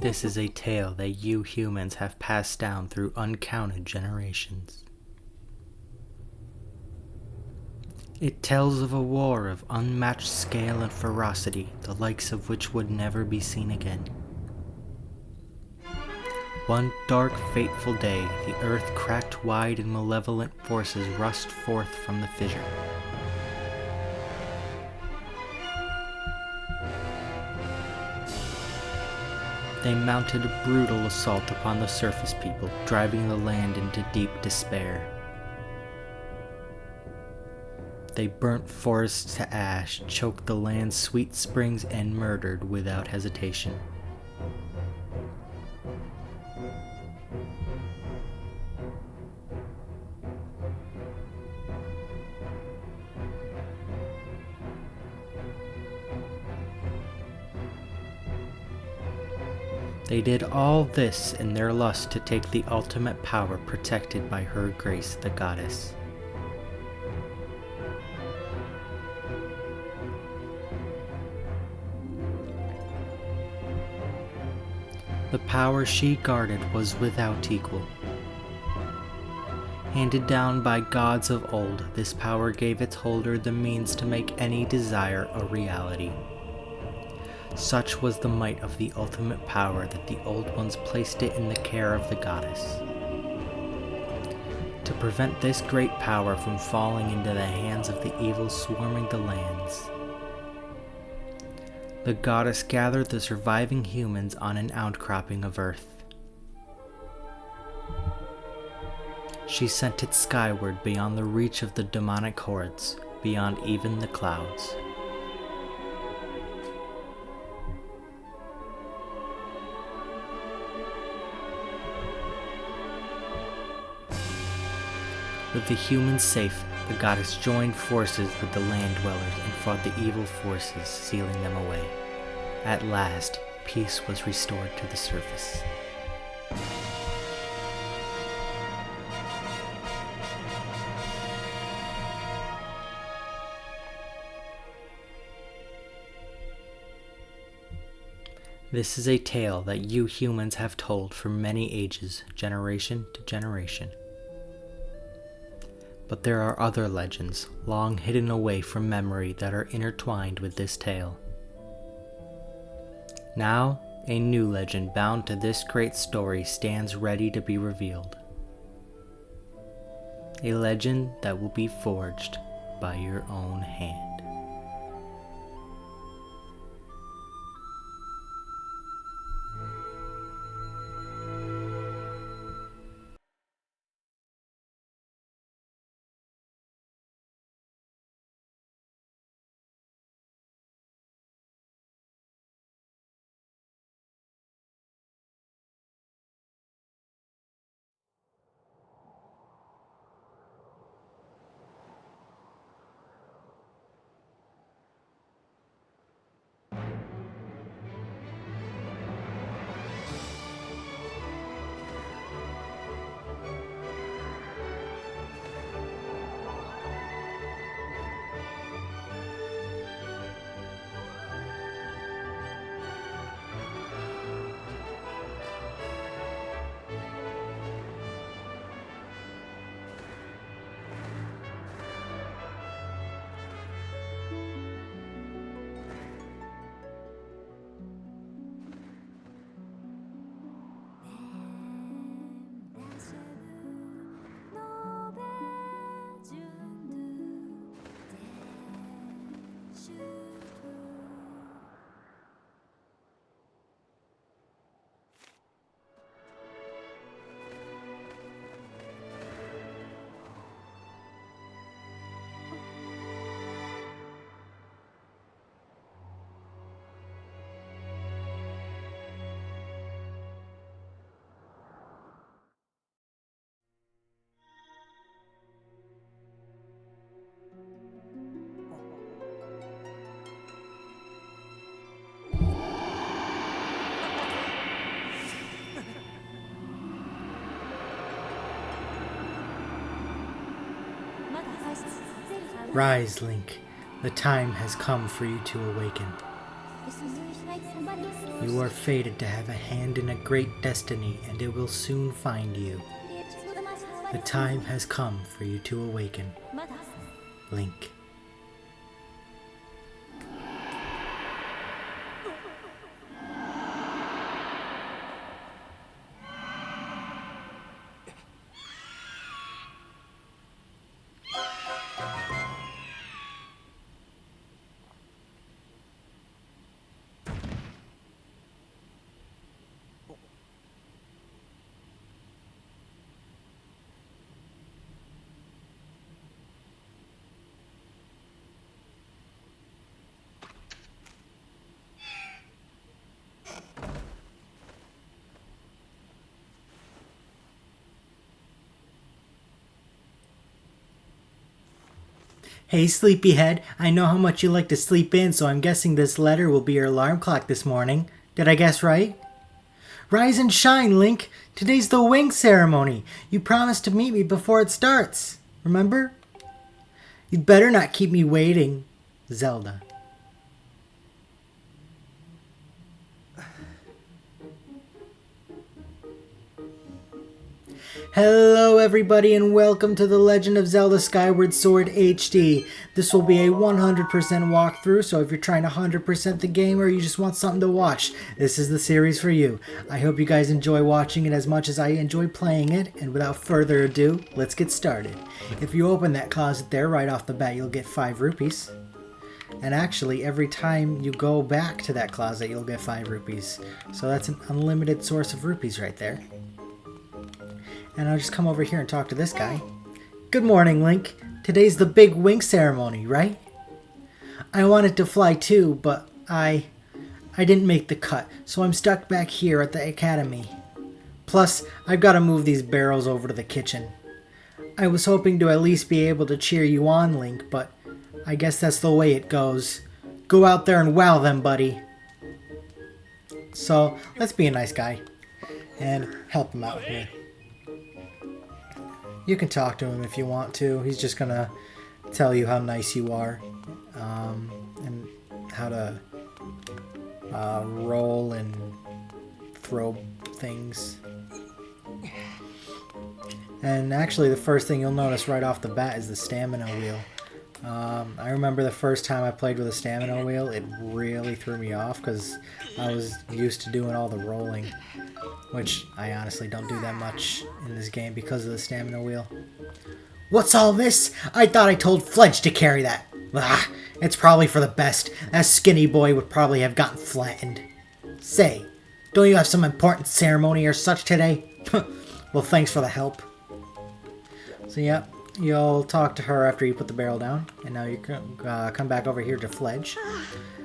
This is a tale that you humans have passed down through uncounted generations. It tells of a war of unmatched scale and ferocity, the likes of which would never be seen again. One dark, fateful day, the earth cracked wide and malevolent forces rushed forth from the fissure. They mounted a brutal assault upon the surface people, driving the land into deep despair. They burnt forests to ash, choked the land's sweet springs, and murdered without hesitation. They did all this in their lust to take the ultimate power protected by her grace, the goddess. The power she guarded was without equal. Handed down by gods of old, this power gave its holder the means to make any desire a reality. Such was the might of the ultimate power that the Old Ones placed it in the care of the goddess. To prevent this great power from falling into the hands of the evil swarming the lands, the goddess gathered the surviving humans on an outcropping of earth. She sent it skyward beyond the reach of the demonic hordes, beyond even the clouds. With the humans safe, the goddess joined forces with the land dwellers and fought the evil forces, sealing them away. At last, peace was restored to the surface. This is a tale that you humans have told for many ages, generation to generation. But there are other legends, long hidden away from memory, that are intertwined with this tale. Now, a new legend bound to this great story stands ready to be revealed. A legend that will be forged by your own hand. Rise, Link. The time has come for you to awaken. You are fated to have a hand in a great destiny, and it will soon find you. The time has come for you to awaken. Link. Hey, sleepyhead, I know how much you like to sleep in, so I'm guessing this letter will be your alarm clock this morning. Did I guess right? Rise and shine, Link! Today's the wing ceremony. You promised to meet me before it starts. Remember? You'd better not keep me waiting. Zelda. Hello everybody and welcome to the Legend of Zelda Skyward Sword HD. This will be a 100% walkthrough, so if you're trying to 100% the game or you just want something to watch, this is the series for you. I hope you guys enjoy watching it as much as I enjoy playing it, and without further ado, let's get started. If you open that closet there right off the bat, you'll get 5 rupees. And actually, every time you go back to that closet, you'll get 5 rupees. So that's an unlimited source of rupees right there. And I'll just come over here and talk to this guy. Good morning, Link. Today's the big wing ceremony, right? I wanted to fly too, but I didn't make the cut, so I'm stuck back here at the academy. Plus, I've got to move these barrels over to the kitchen. I was hoping to at least be able to cheer you on, Link, but I guess that's the way it goes. Go out there and wow them, buddy. So, let's be a nice guy and help him out here. You can talk to him if you want to. He's just gonna tell you how nice you are, and how to roll and throw things. And actually, the first thing you'll notice right off the bat is the stamina wheel. I remember the first time I played with a stamina wheel, it really threw me off because I was used to doing all the rolling, which I honestly don't do that much in this game because of the stamina wheel. What's all this? I thought I told Fledge to carry that. Ah, it's probably for the best. That skinny boy would probably have gotten flattened. Say, don't you have some important ceremony or such today? Well, thanks for the help. So yeah, you'll talk to her after you put the barrel down, and now you can come back over here to Fledge.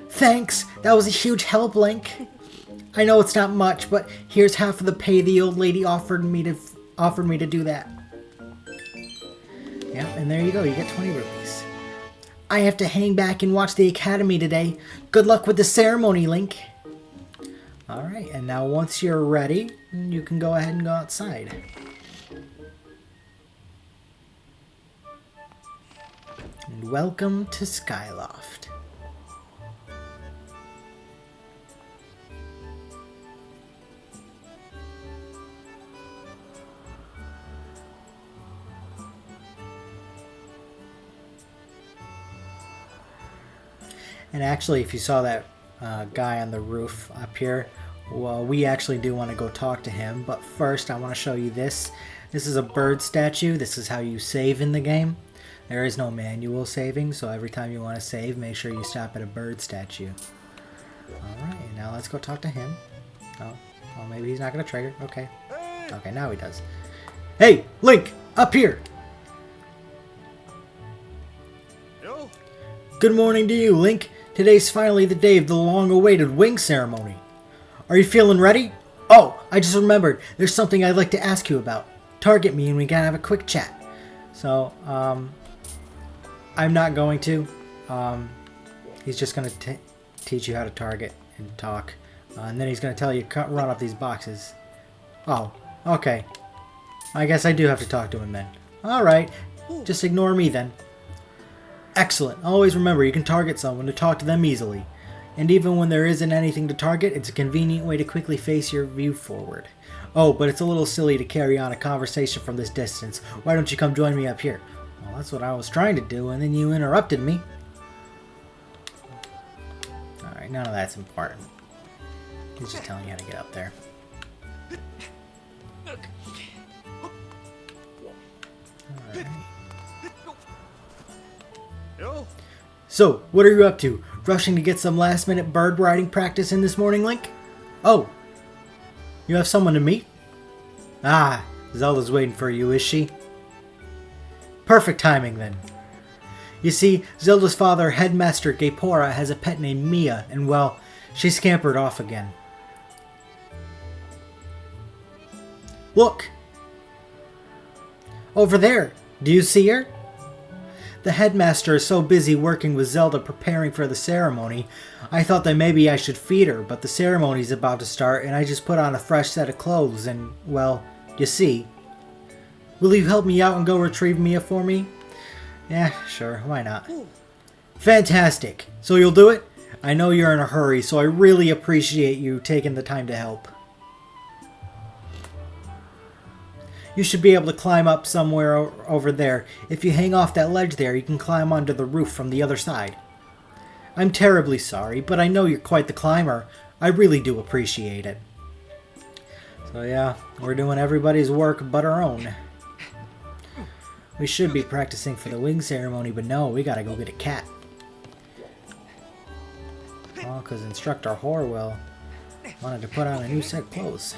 Thanks, that was a huge help, Link. I know it's not much, but here's half of the pay the old lady offered me to do that. Yeah, and there you go, you get 20 rupees. I have to hang back and watch the academy today. Good luck with the ceremony, Link. Alright, and now once you're ready, you can go ahead and go outside. And welcome to Skyloft. And actually, if you saw that guy on the roof up here, well, we actually do want to go talk to him. But first, I want to show you this. This is a bird statue. This is how you save in the game. There is no manual saving, so every time you want to save, make sure you stop at a bird statue. Alright, now let's go talk to him. Oh, maybe he's not going to trigger. Okay. Okay, now he does. Hey, Link! Up here! Good morning to you, Link. Today's finally the day of the long-awaited wing ceremony. Are you feeling ready? Oh, I just remembered. There's something I'd like to ask you about. Target me and we can have a quick chat. So, I'm not going to. He's just going to teach you how to target and talk. And then he's going to tell you to run up these boxes. Oh, okay. I guess I do have to talk to him then. Alright, just ignore me then. Excellent. Always remember, you can target someone to talk to them easily. And even when there isn't anything to target, it's a convenient way to quickly face your view forward. Oh, but it's a little silly to carry on a conversation from this distance. Why don't you come join me up here? Well, that's what I was trying to do, and then you interrupted me. Alright, none of that's important. He's just telling you how to get up there. Alright. So, what are you up to? Rushing to get some last-minute bird riding practice in this morning, Link? Oh, you have someone to meet? Ah, Zelda's waiting for you, is she? Perfect timing, then. You see, Zelda's father, Headmaster Gapora, has a pet named Mia, and well, she scampered off again. Look! Over there! Do you see her? The headmaster is so busy working with Zelda preparing for the ceremony, I thought that maybe I should feed her, but the ceremony's about to start and I just put on a fresh set of clothes and, well, you see. Will you help me out and go retrieve Mia for me? Yeah, sure, why not? Fantastic! So you'll do it? I know you're in a hurry, so I really appreciate you taking the time to help. You should be able to climb up somewhere over there. If you hang off that ledge there, you can climb onto the roof from the other side. I'm terribly sorry, but I know you're quite the climber. I really do appreciate it. So yeah, we're doing everybody's work but our own. We should be practicing for the wing ceremony, but no, we gotta go get a cat. Well, because Instructor Horwell wanted to put on a new set of clothes.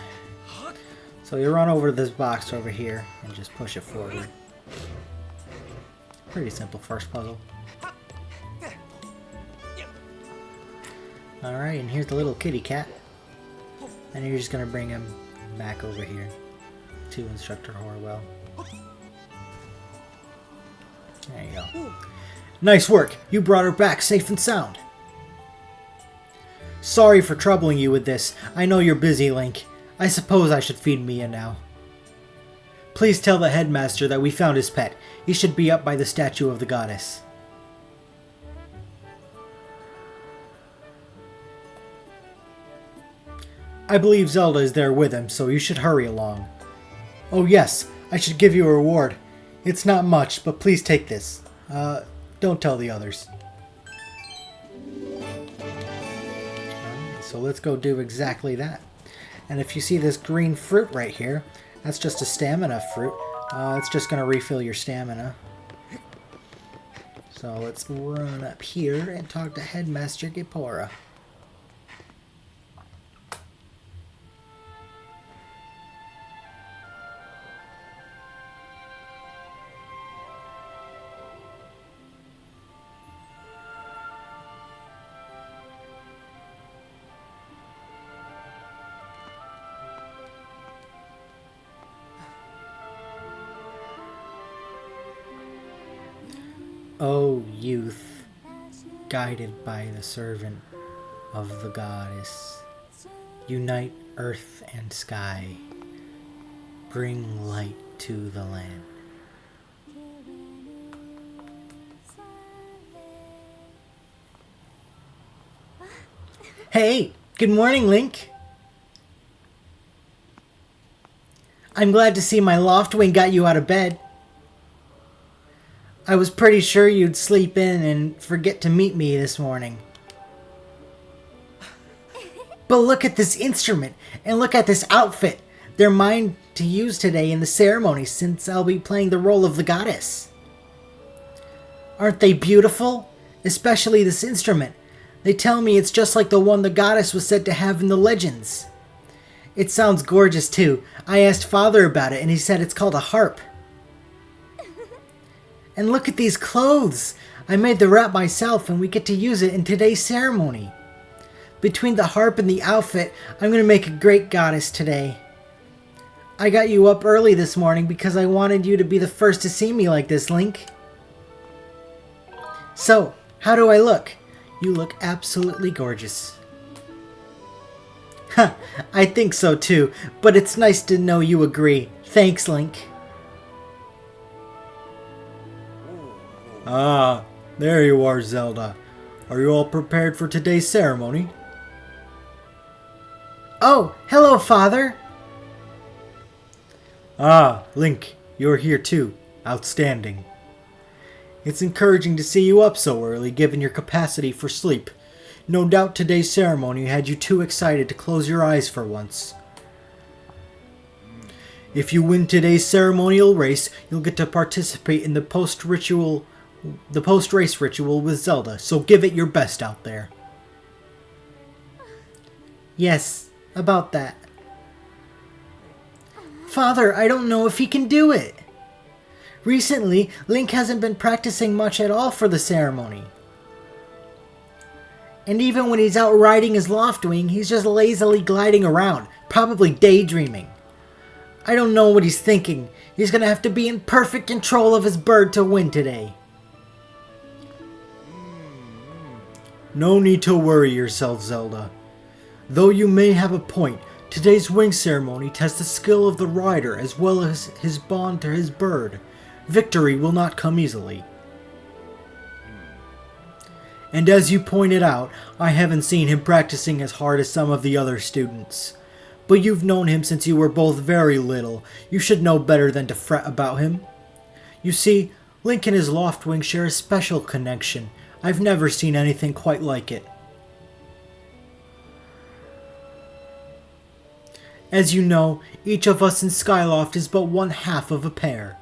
So you run over to this box over here and just push it forward. Pretty simple first puzzle. Alright, and here's the little kitty cat. And you're just going to bring him back over here to Instructor Horwell. There you go. Nice work! You brought her back safe and sound. Sorry for troubling you with this. I know you're busy, Link. I suppose I should feed Mia now. Please tell the headmaster that we found his pet. He should be up by the statue of the goddess. I believe Zelda is there with him, so you should hurry along. Oh yes, I should give you a reward. It's not much, but please take this. Don't tell the others. So let's go do exactly that. And if you see this green fruit right here, that's just a stamina fruit. It's just going to refill your stamina. So let's run up here and talk to Headmaster Gapora. O youth, guided by the servant of the goddess, unite earth and sky, bring light to the land. Hey, good morning, Link. I'm glad to see my Loftwing got you out of bed. I was pretty sure you'd sleep in and forget to meet me this morning. But look at this instrument, and look at this outfit. They're mine to use today in the ceremony since I'll be playing the role of the goddess. Aren't they beautiful? Especially this instrument. They tell me it's just like the one the goddess was said to have in the legends. It sounds gorgeous too. I asked Father about it and he said it's called a harp. And look at these clothes! I made the wrap myself and we get to use it in today's ceremony. Between the harp and the outfit, I'm going to make a great goddess today. I got you up early this morning because I wanted you to be the first to see me like this, Link. So, how do I look? You look absolutely gorgeous. Huh, I think so too, but it's nice to know you agree. Thanks, Link. Ah, there you are, Zelda. Are you all prepared for today's ceremony? Oh, hello, Father! Ah, Link, you're here too. Outstanding. It's encouraging to see you up so early, given your capacity for sleep. No doubt today's ceremony had you too excited to close your eyes for once. If you win today's ceremonial race, you'll get to participate in the post-race ritual with Zelda, so give it your best out there. Yes, about that. Father, I don't know if he can do it. Recently, Link hasn't been practicing much at all for the ceremony. And even when he's out riding his Loftwing, he's just lazily gliding around, probably daydreaming. I don't know what he's thinking. He's gonna have to be in perfect control of his bird to win today. No need to worry yourself, Zelda. Though you may have a point, today's wing ceremony tests the skill of the rider as well as his bond to his bird. Victory will not come easily. And as you pointed out, I haven't seen him practicing as hard as some of the other students. But you've known him since you were both very little. You should know better than to fret about him. You see, Link and his Loftwing share a special connection. I've never seen anything quite like it. As you know, each of us in Skyloft is but one half of a pair.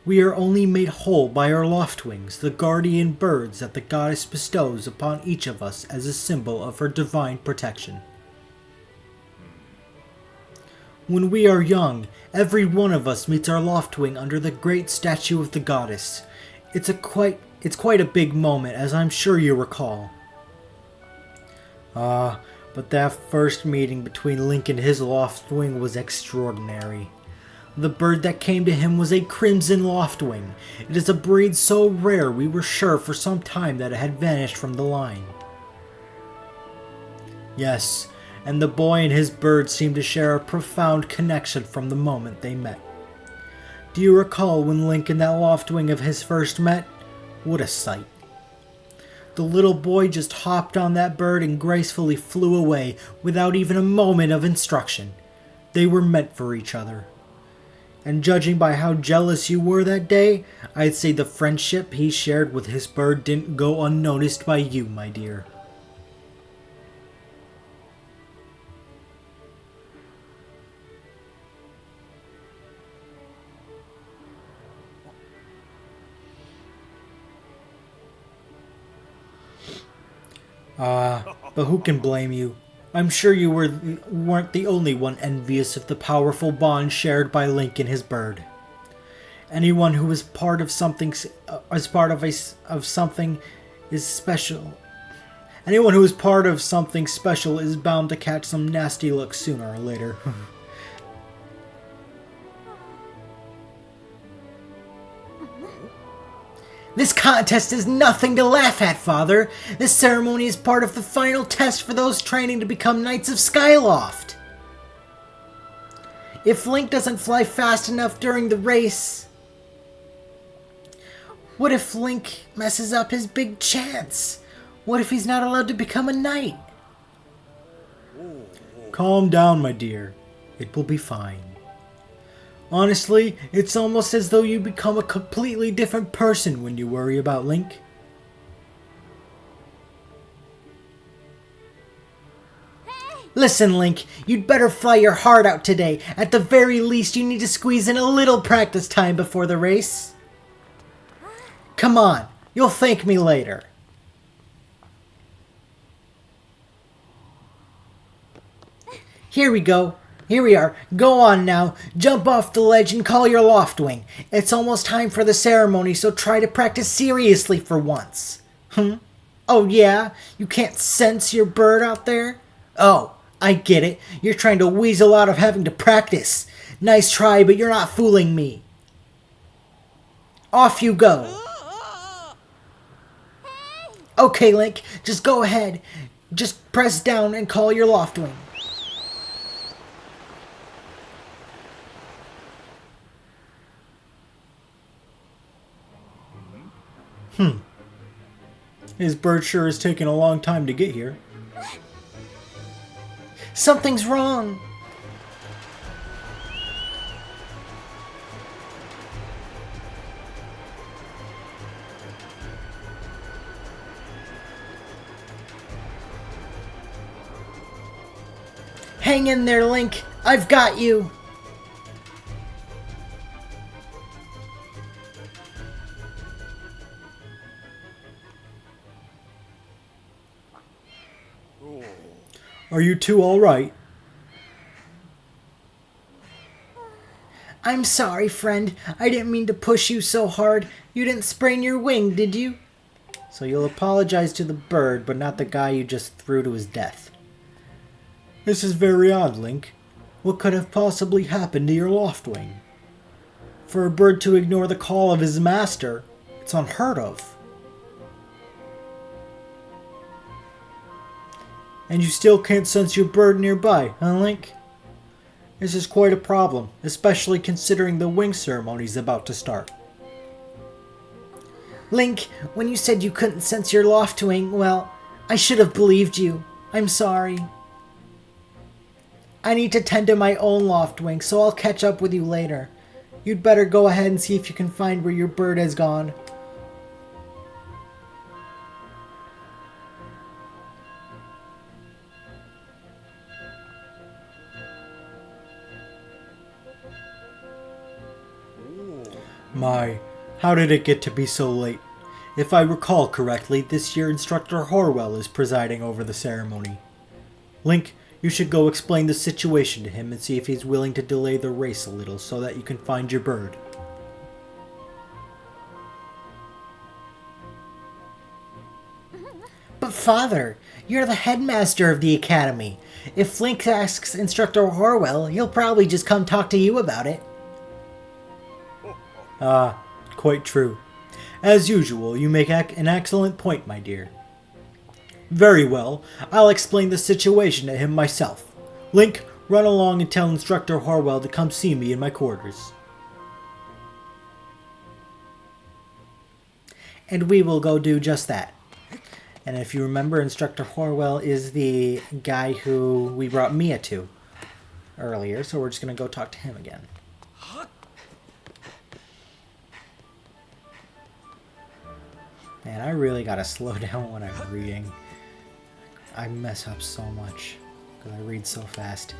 We are only made whole by our Loftwings, the guardian birds that the goddess bestows upon each of us as a symbol of her divine protection. When we are young, every one of us meets our Loftwing under the great statue of the goddess. It's quite a big moment, as I'm sure you recall. But that first meeting between Link and his Loftwing was extraordinary. The bird that came to him was a Crimson Loftwing. It is a breed so rare we were sure for some time that it had vanished from the line. Yes, and the boy and his bird seemed to share a profound connection from the moment they met. Do you recall when Link and that Loftwing of his first met? What a sight. The little boy just hopped on that bird and gracefully flew away without even a moment of instruction. They were meant for each other. And judging by how jealous you were that day, I'd say the friendship he shared with his bird didn't go unnoticed by you, my dear. But who can blame you? I'm sure you weren't the only one envious of the powerful bond shared by Link and his bird. Anyone who is part of something is special. Anyone who is part of something special is bound to catch some nasty looks sooner or later. This contest is nothing to laugh at, Father. This ceremony is part of the final test for those training to become Knights of Skyloft. If Link doesn't fly fast enough during the race... What if Link messes up his big chance? What if he's not allowed to become a knight? Calm down, my dear. It will be fine. Honestly, it's almost as though you become a completely different person when you worry about Link. Listen, Link, you'd better fly your heart out today. At the very least, you need to squeeze in a little practice time before the race. Come on, you'll thank me later. Here we go. Here we are. Go on now. Jump off the ledge and call your Loftwing. It's almost time for the ceremony, so try to practice seriously for once. Oh yeah? You can't sense your bird out there? Oh, I get it. You're trying to weasel out of having to practice. Nice try, but you're not fooling me. Off you go. Okay, Link, just go ahead. Just press down and call your Loftwing. His bird sure is taking a long time to get here. Something's wrong! Hang in there, Link! I've got you! Are you two alright? I'm sorry, friend. I didn't mean to push you so hard. You didn't sprain your wing, did you? So you'll apologize to the bird, but not the guy you just threw to his death. This is very odd, Link. What could have possibly happened to your Loftwing? For a bird to ignore the call of his master, it's unheard of. And you still can't sense your bird nearby, huh, Link? This is quite a problem, especially considering the wing ceremony is about to start. Link, when you said you couldn't sense your Loftwing, well, I should have believed you. I'm sorry. I need to tend to my own Loftwing, so I'll catch up with you later. You'd better go ahead and see if you can find where your bird has gone. My, how did it get to be so late? If I recall correctly, this year Instructor Horwell is presiding over the ceremony. Link, you should go explain the situation to him and see if he's willing to delay the race a little so that you can find your bird. But Father, you're the headmaster of the academy. If Link asks Instructor Horwell, he'll probably just come talk to you about it. Ah, quite true. As usual, you make an excellent point, my dear. Very well, I'll explain the situation to him myself. Link, run along and tell Instructor Horwell to come see me in my quarters. And we will go do just that. And if you remember, Instructor Horwell is the guy who we brought Mia to earlier, so we're just going to go talk to him again. Man, I really gotta slow down when I'm reading. I mess up so much because I read so fast.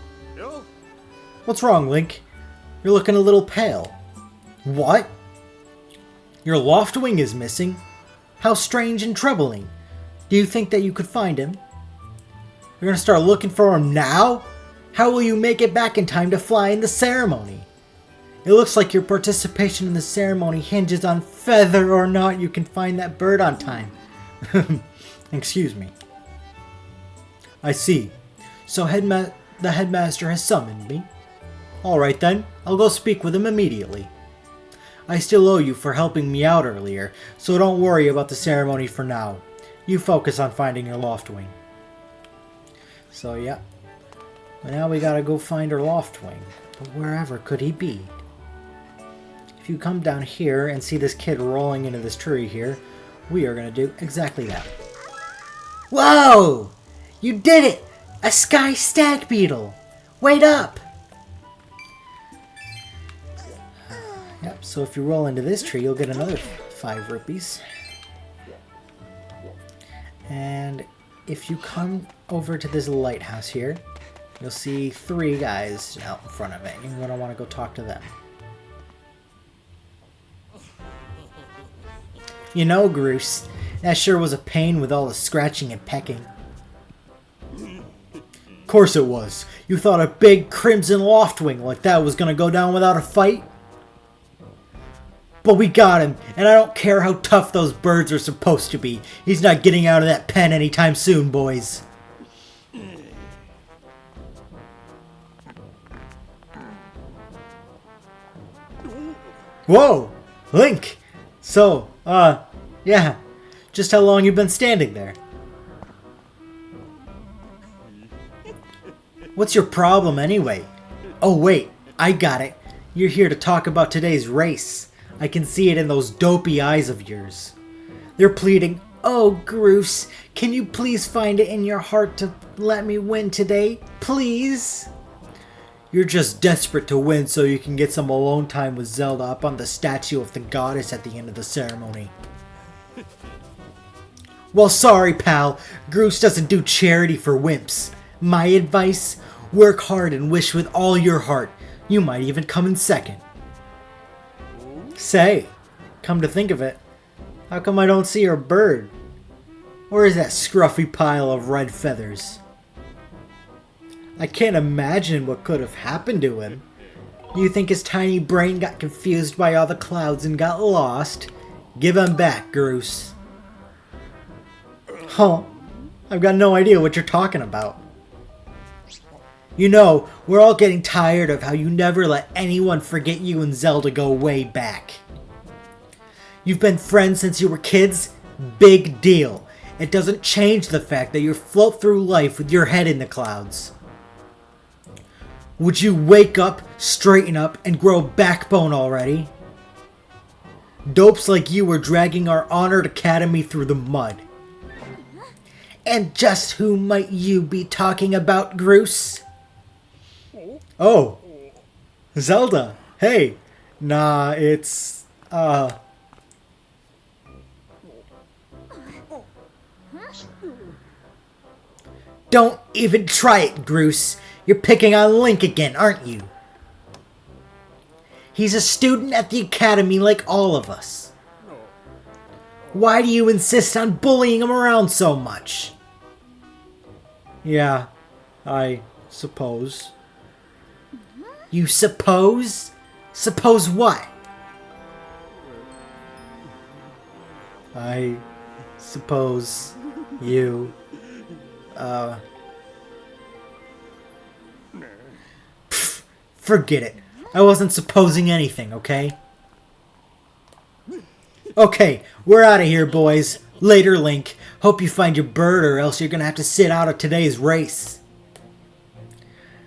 What's wrong, Link? You're looking a little pale. What? Your Loftwing is missing? How strange and troubling. Do you think that you could find him? You're gonna start looking for him now? How will you make it back in time to fly in the ceremony? It looks like your participation in the ceremony hinges on whether or not you can find that bird on time. Excuse me. I see. So the headmaster has summoned me. Alright then, I'll go speak with him immediately. I still owe you for helping me out earlier, so don't worry about the ceremony for now. You focus on finding your Loftwing. So yeah. Now we gotta go find our Loftwing. But wherever could he be? If you come down here and see this kid rolling into this tree here, we are going to do exactly that. Whoa! You did it! A sky stag beetle! Wait up! Yep, so if you roll into this tree, you'll get another 5 rupees. And if you come over to this lighthouse here, you'll see 3 guys out in front of it. You're going to want to go talk to them. You know, Groose, that sure was a pain with all the scratching and pecking. Of course it was. You thought a big crimson Loftwing like that was gonna go down without a fight? But we got him, and I don't care how tough those birds are supposed to be. He's not getting out of that pen anytime soon, boys. Whoa! Link! So, yeah. Just how long you been standing there? What's your problem anyway? Oh wait, I got it. You're here to talk about today's race. I can see it in those dopey eyes of yours. They're pleading Oh, Groose, can you please find it in your heart to let me win today? Please? You're just desperate to win so you can get some alone time with Zelda up on the statue of the goddess at the end of the ceremony. Well, sorry, pal. Groose doesn't do charity for wimps. My advice? Work hard and wish with all your heart. You might even come in second. Say, come to think of it, how come I don't see your bird? Where is that scruffy pile of red feathers? I can't imagine what could have happened to him. You think his tiny brain got confused by all the clouds and got lost? Give him back, Groose. Huh? I've got no idea what you're talking about. You know, we're all getting tired of how you never let anyone forget you and Zelda go way back. You've been friends since you were kids? Big deal. It doesn't change the fact that you float through life with your head in the clouds. Would you wake up, straighten up, and grow a backbone already? Dopes like you were dragging our honored academy through the mud. And just who might you be talking about, Groose? Oh, Zelda. Hey. Nah, it's, Don't even try it, Groose. You're picking on Link again, aren't you? He's a student at the academy like all of us. Why do you insist on bullying him around so much? Yeah, I suppose. You suppose? Suppose what? I suppose you... Pfft, forget it. I wasn't supposing anything, okay? Okay, we're out of here, boys. Later, Link. Hope you find your bird or else you're gonna have to sit out of today's race.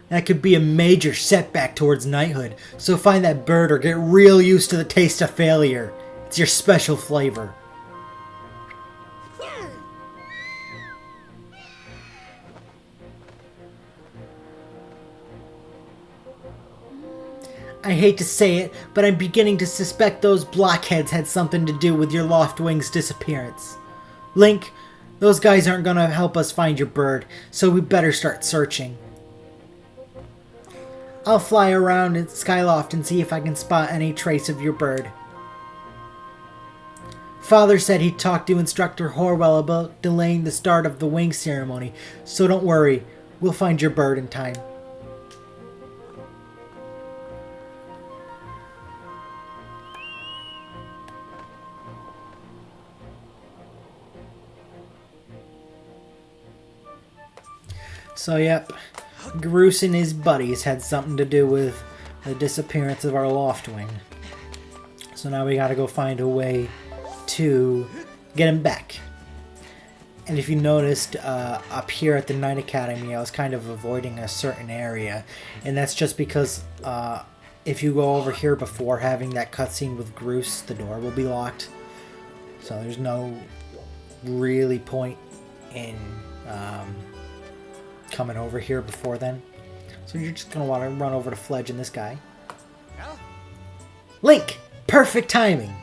That could be a major setback towards knighthood, so find that bird or get real used to the taste of failure. It's your special flavor. I hate to say it, but I'm beginning to suspect those blockheads had something to do with your Loftwing's disappearance. Link, those guys aren't gonna help us find your bird, so we better start searching. I'll fly around at Skyloft and see if I can spot any trace of your bird. Father said he'd talk to Instructor Horwell about delaying the start of the wing ceremony, so don't worry, we'll find your bird in time. So yep, Groose and his buddies had something to do with the disappearance of our Loftwing. So now we gotta go find a way to get him back. And if you noticed, up here at the Knight Academy, I was kind of avoiding a certain area. And that's just because if you go over here before having that cutscene with Groose, the door will be locked. So there's no really point in coming over here before then. So you're just going to want to run over to Fledge and this guy. Link! Perfect timing!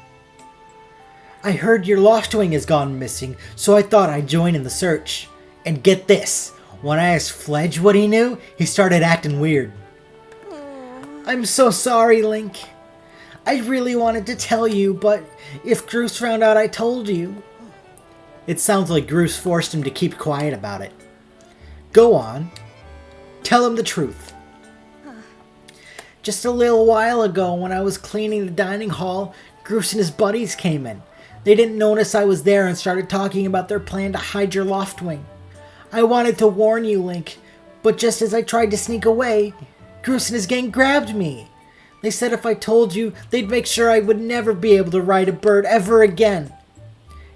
I heard your Loftwing has gone missing, so I thought I'd join in the search. And get this, when I asked Fledge what he knew, he started acting weird. I'm so sorry, Link. I really wanted to tell you, but if Groose found out I told you... It sounds like Groose forced him to keep quiet about it. Go on. Tell him the truth. Just a little while ago, when I was cleaning the dining hall, Groose and his buddies came in. They didn't notice I was there and started talking about their plan to hide your Loftwing. I wanted to warn you, Link, but just as I tried to sneak away, Groose and his gang grabbed me. They said if I told you, they'd make sure I would never be able to ride a bird ever again.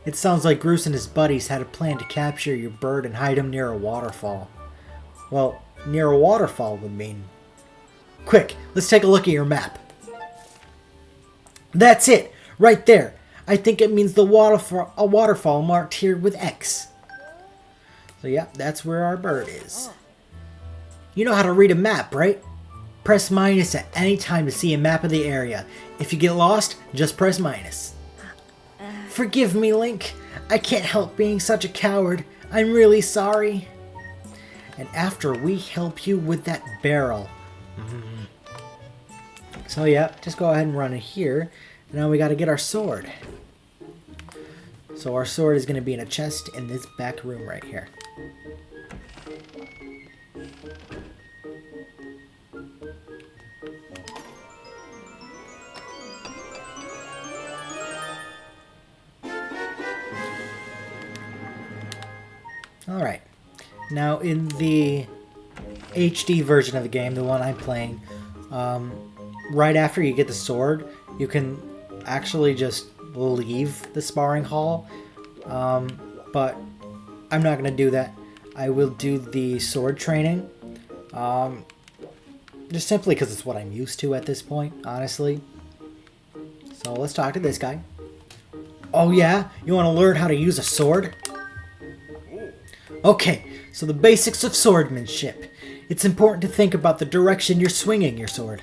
It sounds like Groose and his buddies had a plan to capture your bird and hide him near a waterfall. Well, near a waterfall would mean... Quick, let's take a look at your map. That's it, right there. I think it means a waterfall marked here with X. So yeah, that's where our bird is. You know how to read a map, right? Press minus at any time to see a map of the area. If you get lost, just press minus. Forgive me, Link. I can't help being such a coward. I'm really sorry. And after we help you with that barrel. So yeah, just go ahead and run in here. Now we gotta get our sword. So our sword is gonna be in a chest in this back room right here. Alright, now in the HD version of the game, the one I'm playing, right after you get the sword, you can actually just leave the sparring hall, but I'm not going to do that. I will do the sword training, just simply because it's what I'm used to at this point, honestly. So let's talk to this guy. Oh yeah? You want to learn how to use a sword? Okay, so the basics of swordsmanship. It's important to think about the direction you're swinging your sword.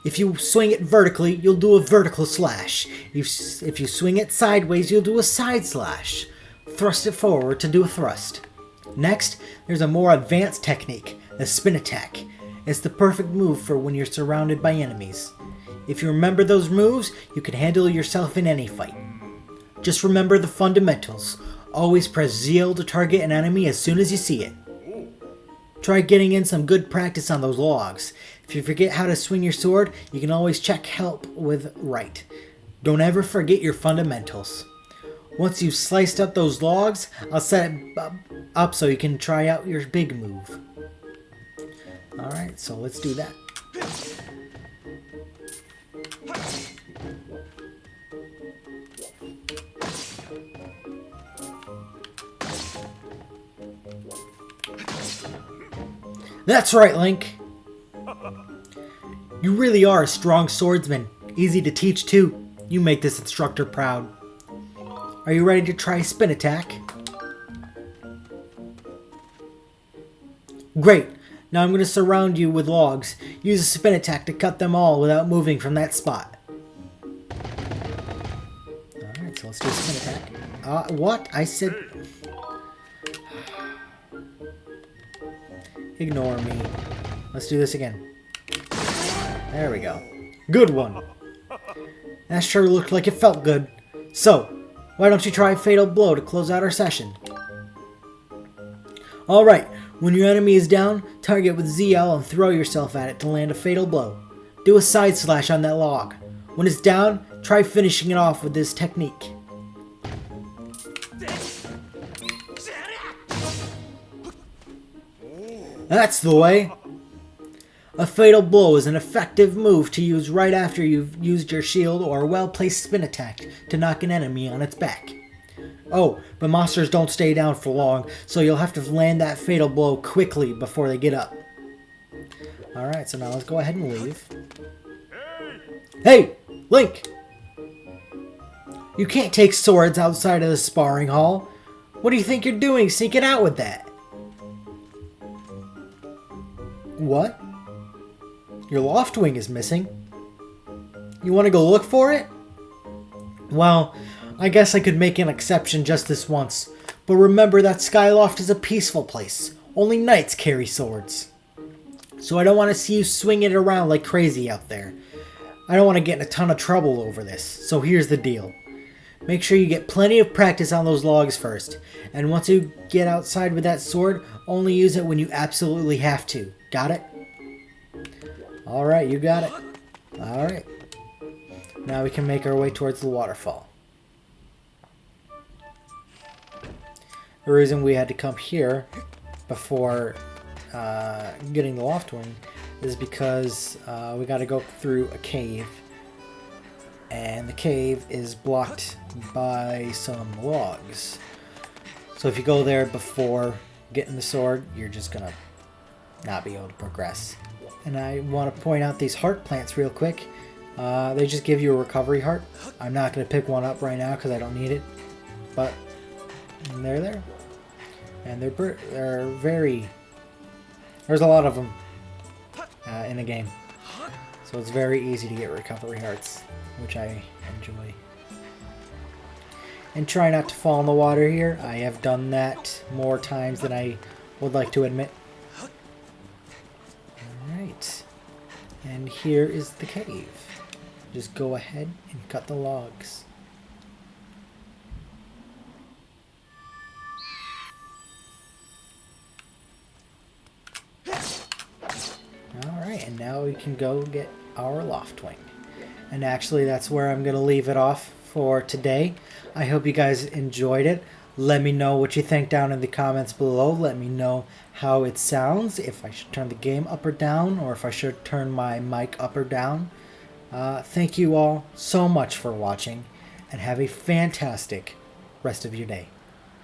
If you swing it vertically, you'll do a vertical slash. If you swing it sideways, you'll do a side slash. Thrust it forward to do a thrust. Next, there's a more advanced technique, the spin attack. It's the perfect move for when you're surrounded by enemies. If you remember those moves, you can handle yourself in any fight. Just remember the fundamentals. Always press ZL to target an enemy as soon as you see it. Try getting in some good practice on those logs. If you forget how to swing your sword, you can always check help with right. Don't ever forget your fundamentals. Once you've sliced up those logs, I'll set it up so you can try out your big move. Alright, so let's do that. That's right, Link! You really are a strong swordsman. Easy to teach, too. You make this instructor proud. Are you ready to try spin attack? Great! Now I'm going to surround you with logs. Use a spin attack to cut them all without moving from that spot. Alright, so let's do a spin attack. What? I said... Ignore me. Let's do this again. There we go. Good one. That sure looked like it felt good. So, why don't you try Fatal Blow to close out our session? Alright, when your enemy is down, target with ZL and throw yourself at it to land a Fatal Blow. Do a side slash on that log. When it's down, try finishing it off with this technique. That's the way! A Fatal Blow is an effective move to use right after you've used your shield or a well-placed spin attack to knock an enemy on its back. Oh, but monsters don't stay down for long, so you'll have to land that Fatal Blow quickly before they get up. Alright, so now let's go ahead and leave. Hey! Link! You can't take swords outside of the sparring hall. What do you think you're doing sneaking out with that? What? Your loft wing is missing. You want to go look for it? Well, I guess I could make an exception just this once. But remember that Skyloft is a peaceful place. Only knights carry swords. So I don't want to see you swing it around like crazy out there. I don't want to get in a ton of trouble over this. So here's the deal. Make sure you get plenty of practice on those logs first. And once you get outside with that sword, only use it when you absolutely have to. Got it? Alright, you got it. Alright. Now we can make our way towards the waterfall. The reason we had to come here before getting the loft wing is because we got to go through a cave. And the cave is blocked by some logs. So if you go there before getting the sword, you're just going to not be able to progress. And I want to point out these heart plants real quick. They just give you a recovery heart. I'm not going to pick one up right now because I don't need it. But they're there. And they're very... There's a lot of them in the game. So it's very easy to get recovery hearts, which I enjoy. And try not to fall in the water here. I have done that more times than I would like to admit. Alright. And here is the cave. Just go ahead and cut the logs. Alright, and now we can go get our Loftwing. And actually that's where I'm going to leave it off for today. I hope you guys enjoyed it. Let me know what you think down in the comments below. Let me know how it sounds, if I should turn the game up or down, or if I should turn my mic up or down. Thank you all so much for watching, and have a fantastic rest of your day.